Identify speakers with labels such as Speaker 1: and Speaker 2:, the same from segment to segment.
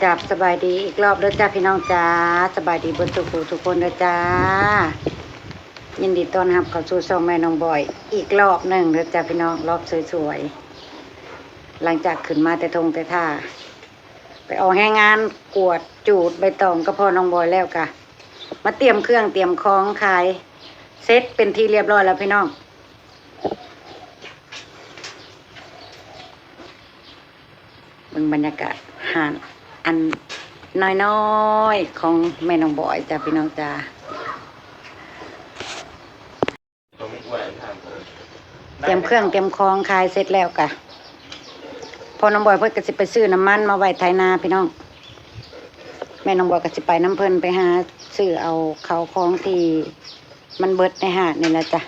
Speaker 1: กับสบายดีอีกรอบเด้อจ้าพี่น้องจ้าสบายดีเบิดทุกคนเด้อจ้ายินดีต้อนรับเข้าสู่ช่องแม่น้องบอยอีกรอบหนึ่งเด้อจ้าพี่น้องรอบสวยๆหลังจากขึ้นมาแต่ทงแต่ท่าไปออกแรงงานกวดจูดใบตองก็พอน้องบอยแล้วกะมาเตรียมเครื่องเตรียมของขายเซ็ตเป็นที่เรียบร้อยแล้วพี่น้องเบิ่งบรรยากาศหานอันน้อยๆของแม่น้องบอยจ้าพี่น้องจ้าเตรียมเครื่องเตรียมของขายเสร็จแล้วกะพอน้องบอยเพิ่นก็สิไปซื้อน้ำมันมาไว้ไถนาพี่น้องแม่น้องบอยก็สิไปน้ำเพิ่นไปหาซื้อเอาเขาของที่มันเบิดในหาดนี่แหละจ้ะ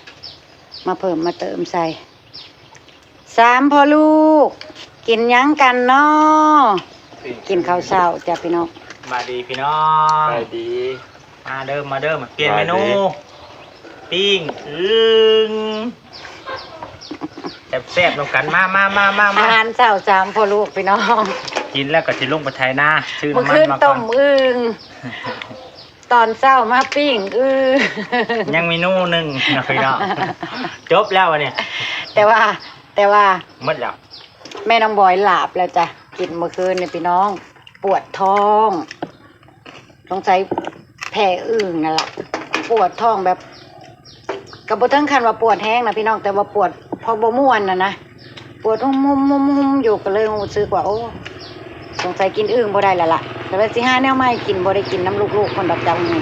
Speaker 1: มาเพิ่มมาเติมใส่3พ่อลูกกินยังกันเนาะกินข้าวเช้าจ้ะพี่น้อง
Speaker 2: มาดีพี่น้อง
Speaker 3: มาดี
Speaker 2: มาเดิมมาเปลี่ยนเมนูปิ้งแซ่บๆลงกันมา
Speaker 1: อาหารเช้า3พ่อลูกพี่น้อง
Speaker 2: กินแล้วก็สิลงไปไถนาซื้อน้ำมันมาก่อน
Speaker 1: ต้มอึ่งตอนเช้ามาปิ้ง
Speaker 2: ยังเมนูหนึ่งนะพี่น้องจบแล้วเนี่ย
Speaker 1: แต่ว่า
Speaker 2: หมดแล้ว
Speaker 1: แม่น้องบอยหลับแล้วจ้ะกินเมื่อคืนเนี่ยพี่น้องปวดท้องต้องใช้แผลอึ่งนั่นแหละปวดท้องแบบกระบทั้งคันว่าปวดแห้งนะพี่น้องแต่ว่าปวดพอบ่ม่วนนะปวดหุ่มอยู่ก็เลยรู้สึกว่าโอ้สงสัยกินอึ่งบ่ได้แล้วล่ะแต่ว่าสิหาแนวใหม่กินบ่ได้กินน้ำลูกๆคนดอกจังนี่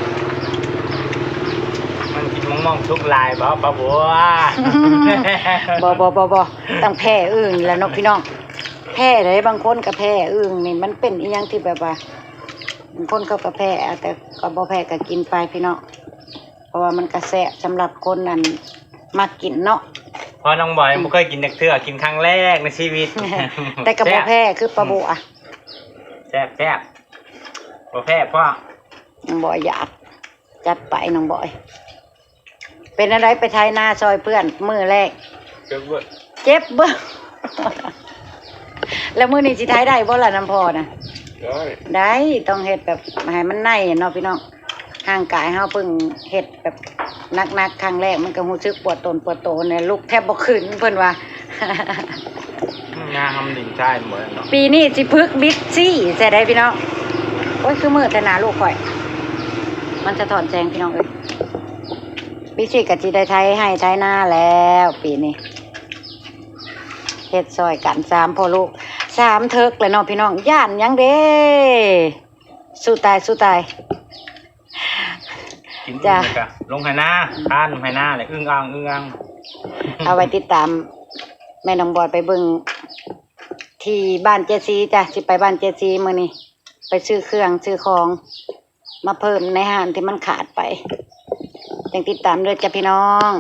Speaker 2: มันกินมองทุกลายบ่บัว
Speaker 1: บ่ต้องแพ้อึ่งแล้วเนาะพี่น้องแพ้เลยบางคนก็แพ้อึ่งนี่มันเป็นอีหยังที่แบบว่าบางคนเขาก็แพ้แต่ก็บ่แพ้ก็กินไปพี่น้องเพราะว่ามันก็แซ่บสำหรับคนนั้นมากินเนาะ
Speaker 2: พอน้องบอยบ่เคยกินเทื่อกินครั้งแรกในชีวิต
Speaker 1: แต่ก็บ่แพ้คือปลาบัว
Speaker 2: แซ่บบ่แพ้พ่อ
Speaker 1: น้องบอยอยากจัดไปน้องบอยเป็นอะไรไปไถนาซอยเพื่อนมื้อแรกเจ็บเบ้อแล้วมื้อนี้สิไถได้บ่ล่ะน้ำพอน่ะได้ต้องเฮ็ดแบบให้มันในเนาะพี่น้องร่างกายเฮาเพิ่งเฮ็ดแบบหนักๆครั้งแรกมันก็รู้สึกปวดตนปวดโตเนี่ยลุกแทบบ่ขึ้นเพิ่นว่าง
Speaker 2: าทำดิ่งใช่หมดเนาะ
Speaker 1: ปีนี้สิพึกบิ๊กซี่ใส่ได้พี่น้องโอ้ยคือมือแต่หนาลูกข่อยมันจะถอนแสงพี่น้องเอ้ยบิ๊กซี่ก็สิได้ไถให้ไถนาแล้วปีนี้เฮ็ดซอยกัน3พ่อลูก3เทิกเลยเนาะพี่น้องย่านยังเด้สู้ตาย
Speaker 2: จ้ะลงไหนาทานไหนาเลยอึ้งอ่าง
Speaker 1: เอาไว้ติดตามแม่น้องบอยไปเบิ่งที่บ้านเจซีจ้ะสิไปบ้านเจซีมื้อนี้ไปซื้อเครื่องซื้อของมาเพิ่มในห้างที่มันขาดไปยังติดตามด้วยจ้ะพี่น้อง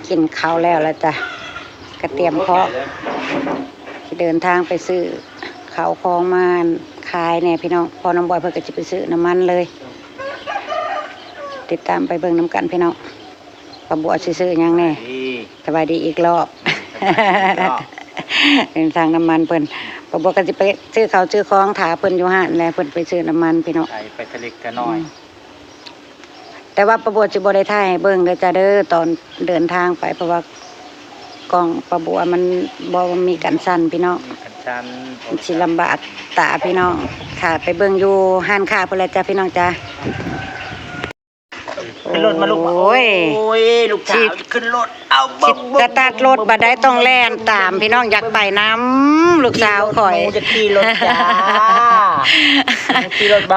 Speaker 1: กินข้าวแล้วจ้ะกระเตรียมเพาะที่เดินทางไปซื้อข้าวของมาขายเนี่ยพี่น้องพอน้องบอยเพิ่นก็จะไปซื้อน้ำมันเลยติดตามไปเบิ่งน้ำกันพี่น้องปลาบัวซื้อยังแน่สบายดีอีกรอบเดินทางน้ำมันเพิ่นปลาบัวก็จะไปซื้อข้าวซื้อของถาเพิ่นอยู่ห้านแล้วเพิ่นไปซื้อน้ำมันพี่น้อง
Speaker 2: ไปทะเลกันหน่อย
Speaker 1: แต่ว่าปลาบัวสิบ่ได้ถ่ายให้เบิ่งเด้อจ้าเด้อตอนเดินทางไปเพราะว่ากล้องปลาบัวมันบ่มีกันสั่นพี่น้องสิลำบากตาพี่น้องค่ะไปเบิ่งอยู่ห้านค้าเพิ่นแล้วจ้าพี่น้องจ้า
Speaker 2: ขึ้นรถมาลูกโอ้ยลูกสาวขึ้นรถเอา
Speaker 1: สตาร์ทรถบัดได้ต้องแล่นตามพี่น้องอยากไปน้ำลูกสาวข่อย
Speaker 2: จะขี่รถจ้า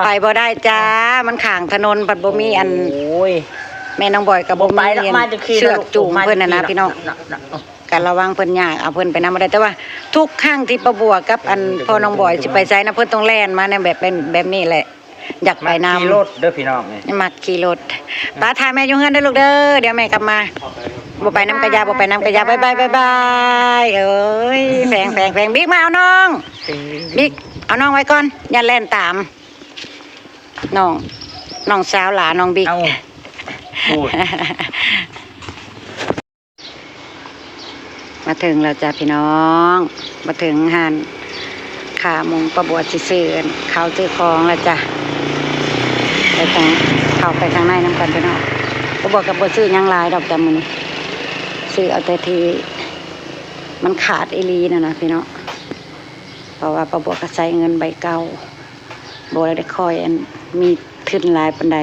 Speaker 1: ไปบ่ได้จ้ามันข้างถนนบัดบ่มีอันแม่น้องบอยกับบ่มีเชือกจูงเพิ่นน่ะนะพี่น้องกันระวังเพิ่นยากเอาเพิ่นไปนำบ่ได้แต่ว่าทุกครั้งที่ประบัวกับอันพ่อน้องบอยสิไปไสนะเพิ่นต้องแล่นมาในแบบเป็นแบบนี้แหละอยากไปน้ำ
Speaker 2: ขี่รถเด้อพี่น้อง
Speaker 1: นี่มักขี่รถป้าทายแม่ยุ่งเงินได้ลูกเด้อเดี๋ยวแม่กลับมาบ่ไปน้ำกระยาบายเอ้ยแพงบิ๊กมาเอาน้องบิ๊กเอาน้องไว้ก่อนอย่าเล่นตามน้องสาวหลาน้องบิ๊กมาถึงแล้วจ้ะพี่น้องมาถึงห้านข ขาหมงประบัวสิซื้อเขาซื้อของแล้วจ้ะไปทางเข้าไปทางในน้ำกันพี่น้องประบัวกับบัวซื้อยังลายดอกจำมันซื้อเอาแต่ทีมันขาดอีลีนะพี่น้องเพราะว่าประบัวก็ใช้เงินใบเก่าบัวเลยได้คอยอันมีทุนหลายปันใด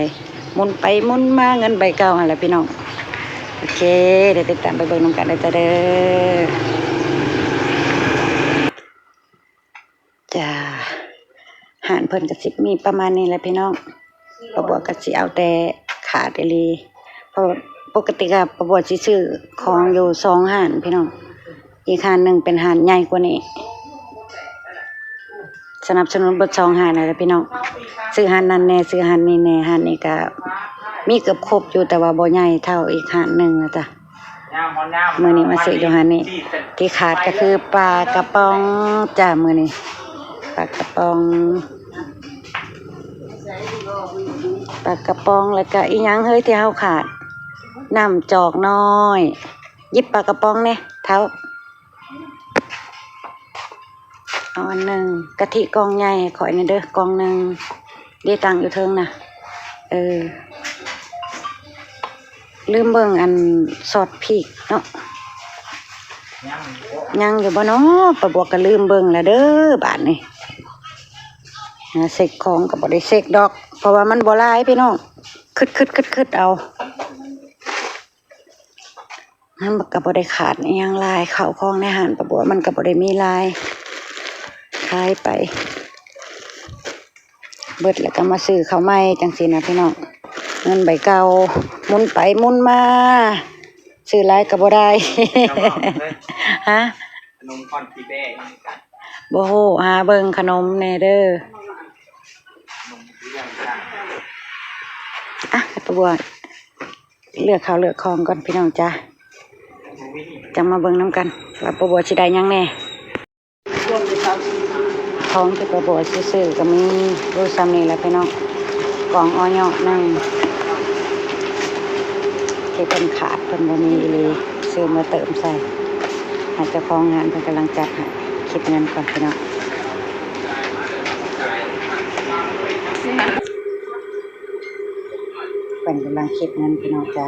Speaker 1: หมุนไปหมุนมาเงินใบเก่าอะไรพี่น้องโอเคเดี๋ยวติดตามไปเบิ่งน้ำกันได้จ้ะเด้อจ้าหารเพิ่นกระสิบมีประมาณนี้แหละพี่น้องประบัวกระสิเอาแต่ขาดอีลีเพราะปกติกับประบัวสิซื้อของอยู่2 หารพี่น้องอีกหารหนึ่งเป็นหารใหญ่กว่านี้สนับสนุนเบิด2 หารเลยพี่น้องซื้อหารนั้นแน่ซื้อหารนี้แน่หารนี้ก็มีเกือบครบอยู่แต่ว่าบ่ใหญ่เท่าอีกหารหนึ่งนะจ๊ะมื้อนี้มาซื้ออยู่หารนี้ที่ขาดก็คือปลากระป๋องจ้ามื้อนี้ปลากระป๋องแล้วก็อีหยังเฮ้ยที่เฮาขาดน้ำจอกน้อยหยิบปลากระป๋องเนี่ยเท้าเอาอันหนึ่งกะทิกองใหญ่ขอยนี่เด้อกองหนึ่งดีตังอยู่เทิงนะลืมเบิ่งอันซอสพริกเนาะยังอยู่บ่เนาะประบวกก็ลืมเบิ่งแล้วเด้อบาดนี้เสกของก็บ่ได้เสกดอกเพราะว่ามันบ่หลายพี่น้องคึดเอามันก็บ่ได้ขาดอีหยังหลายข้าวของในอาหารประบวกมันก็บ่ได้มีหลายขายไปเบิดแล้วก็มาซื้อข้าวใหม่จังซี่นะพี่น้องเงินใบเก่าหมุนไปหมุนมาซื้อหลายก็บ่ได้ฮะ
Speaker 2: ขนมก้อนปีเบ้
Speaker 1: บ่ฮู้หาเบิ่งขนมแน่เด้ออ่ะประบัวเลือกข้าวเลือกของก่อนพี่น้องจ้าจังมาเบิ่งน้ำกันว่าประบัวสิได้หยังแน่ของที่ประบัวซื้อก็มีรูซ้ำนี่แหละพี่น้องกล่องอ้อยนึงที่เป็นขาดเป็นบ่มีเลยซื้อมาเติมใส่อาจจะของงานเพิ่นกำลังจัดให้คิดเงินก่อนพี่น้องเพิ่นกำลังคิดเงินพี่น้องจ้า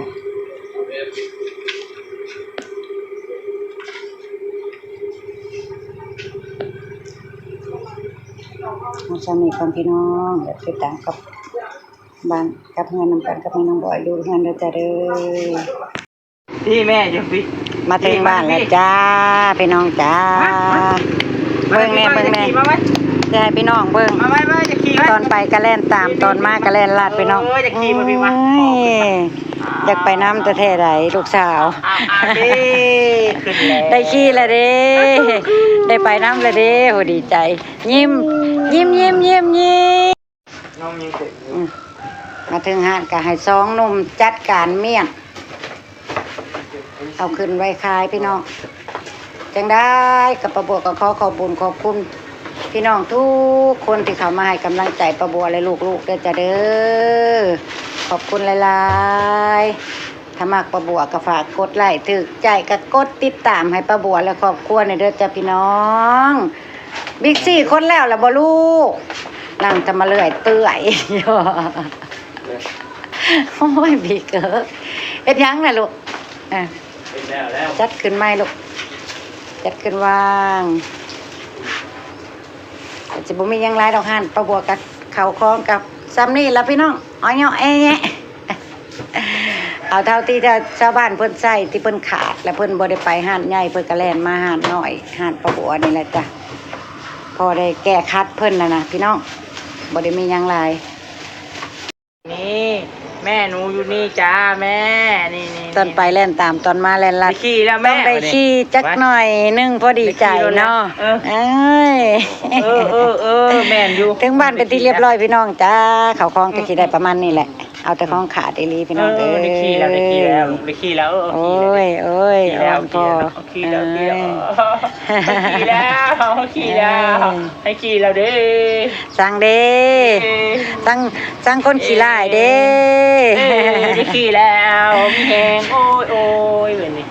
Speaker 1: มาสามีของพี่น้องเดี๋ยวติดตามกับบ้านกับเงินนำกันกับแม่น้องบอยดูเงินเด้อจ้าเด้อ
Speaker 2: พี่แม่อยู่พี่
Speaker 1: มาถึงบ้านแล้วจ้าพี่น้องจ้าเบิ่งแน่จะให้พี่น้องเบิ่งตอนไปก็แล่นตามตอนมาก็แล่นลาดพี่น้องอยากไปน้ำแต่แท้ใดลูกสาวได้ขี้แล้วเด้ได้ไปน้ำแล้วเด้โหดีใจยิ้ม
Speaker 2: น้องยิ้มเสร็จ
Speaker 1: มาถึงหาดก็ให้2 หนุ่มจัดการเมี่ยงเอาขึ้นไว้ขายพี่น้องจังได้กับประบัวก็ขอบคุณพี่น้องทุกคนที่เข้ามาให้กำลังใจประบัวและลูกๆเด้อจ้าเด้อขอบคุณหลายๆถ้ามักประบัวก็ฝากกดไลค์ถึกใจก็กดติดตามให้ประบัวและครอบครัวในเด้อจ้าพี่น้องบิ๊กซี่คนแล้วล่ะบ่ลูกนั่งจะมาเลื่อยเตื้อยโอ้ยบิ๊กเฮ็ดยังน่ะลูกจัดขึ้นไหมลูกจัดขึ้นวางจะบ่มียังไรดอกหันประบัวกับเข่าคล้องกับซ้ำนี่แล้วพี่น้องอ้อยแอะเอาเท่าที่ชาวบ้านเพิ่นใส่ที่เพิ่นขาดและเพิ่นบ่ได้ไปหันใหญ่เพิ่นก็แล่นมาหันน้อยหันประบัวนี่แหละจ้ะพอได้แก้คัดเพิ่นแล้วนะพี่น้องบ่ได้มียังไร
Speaker 2: นี่แม่หนูอยู่นี่จ้าแม่นี่
Speaker 1: ตอนไปแล่นตามตอนมาแล่นลัด
Speaker 2: ขี่แล้วแม่
Speaker 1: ต้องได้ขี่จักหน่อยนึงพอดีใจเนาะเ
Speaker 2: แม่อยู่
Speaker 1: ถึงบ้านเป็นที่เรียบร้อยพี่น้องจ้าเขาคล้องก็ขี่ได้ประมาณนี้แหละเอาแต่ของขาดอีหลีพี่น้อง
Speaker 2: ได้ขี่แล้ว
Speaker 1: โอ้ย
Speaker 2: แล้วพอขี่แล้วให้ขี่แล้วเด้
Speaker 1: สั่งเด้สั่งคนขี่ลายเด้
Speaker 2: ได้ขี่แล้วมีแหงโอ้ยแบบนี้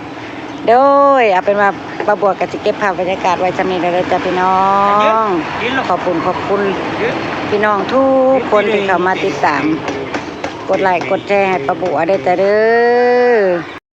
Speaker 1: โดยเอาเป็นว่า ป้าบัวก็สิเก็บภาพบรรยากาศไว้จำนี้เลยจ้ะพี่น้อง ขอบคุณพี่น้องทุกคนที่เข้ามาติดตาม กดไลค์กดแชร์ให้ป้าบัวได้จ้ะเด้อ